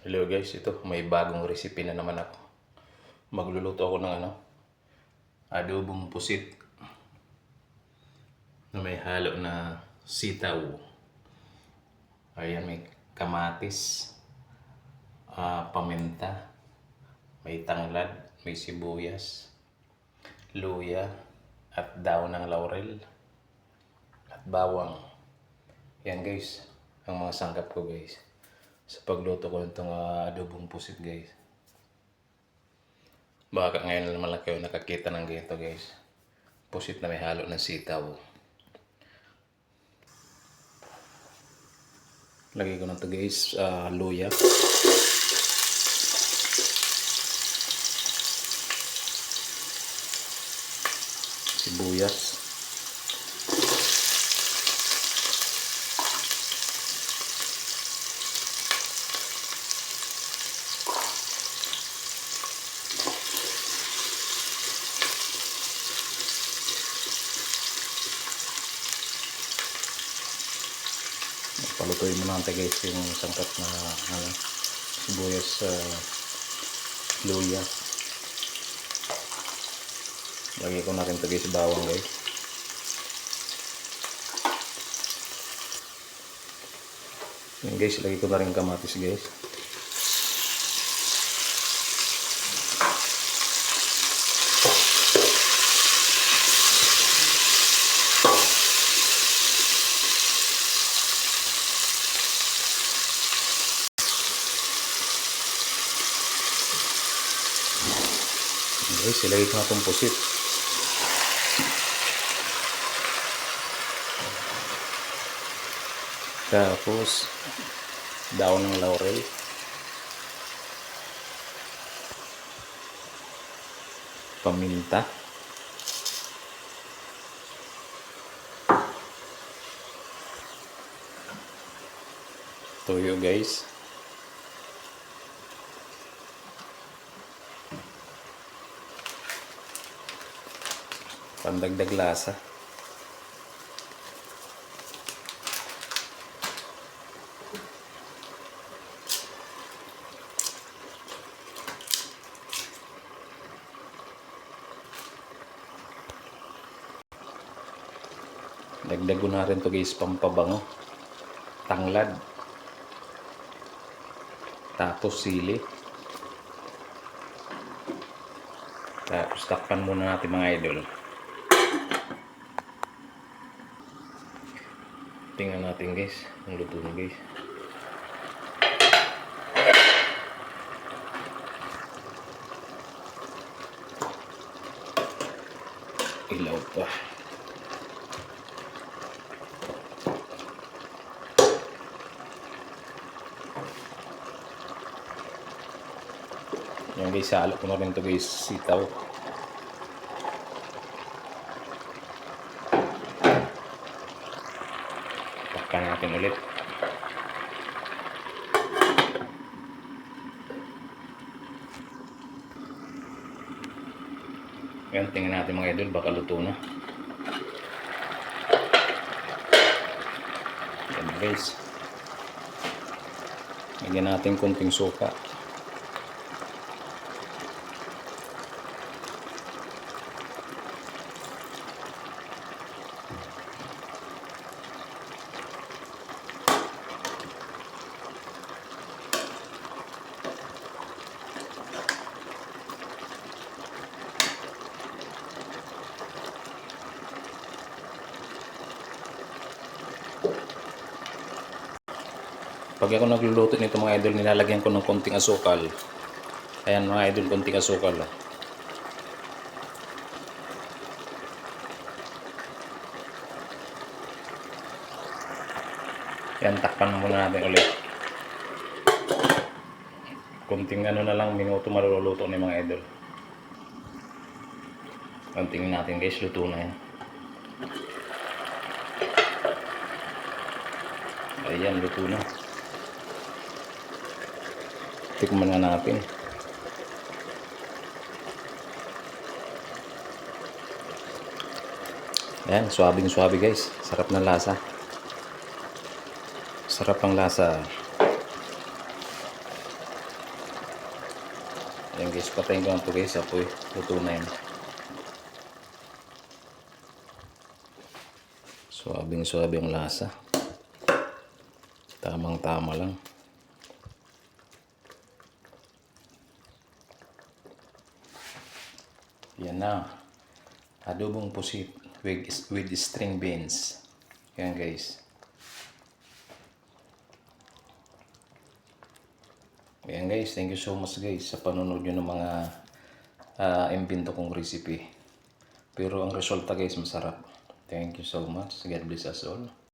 Hello guys, ito may bagong recipe na naman ako. Magluluto ako ng adobong pusit na may halo na sitaw. Ayan, may kamatis, paminta, may tanglad, may sibuyas, luya, at daon ng laurel, at bawang. Yan guys, ang mga sangkap ko guys sa pagluto ko nitong adobong pusit guys. Baka ngayon naman lang kayo nakakita ng ganito guys. Pusit na may halo ng sitaw. Lagay ko na ito guys, luya. Sibuyas. Palutuin mo natin guys yung sangkap na sibuyas, luya. Lagay ko na rin ito guys, bawang guys. Yan guys, lagay ko na rin kamatis guys. Guys, ilagay ko na itong pusit. Tapos daon ng laurel, paminta, toyo guys, pandagdag lasa. Dagdag ko na rin to guys, pampabango, tanglad, tapos sili. Tapos takpan muna natin mga idol. Tingnan natin guys ang luto na guys. Ilaw pa. Yan guys, halo ko na rin ito guys, sitaw. Takpan natin ulit. Yan, tingnan natin mga idol, baka luto na. Yan guys. Lagyan natin konting suka. Pag ako nagluluto nito mga idol, nilalagyan ko ng konting asukal. Ayan mga idol, konting asukal. Yan, takpan muna natin ulit. Konting na lang, minuto maluluto ni mga idol. Konting natin guys, luto na yan. Ayan, luto na. Tikman nga natin. Ayan, swabing-swabe guys. Sarap na lasa. Sarap ang lasa. Ayan guys, patayin ko lang ito guys. Apoy, luto na yun. Suabing-suabe ang lasa. Tamang-tama lang. Yan na. Adobong pusit with string beans. Yan guys. Ayan guys, thank you so much guys sa panonood nyo ng mga imbento kong recipe. Pero ang resulta guys masarap. Thank you so much. God bless us all.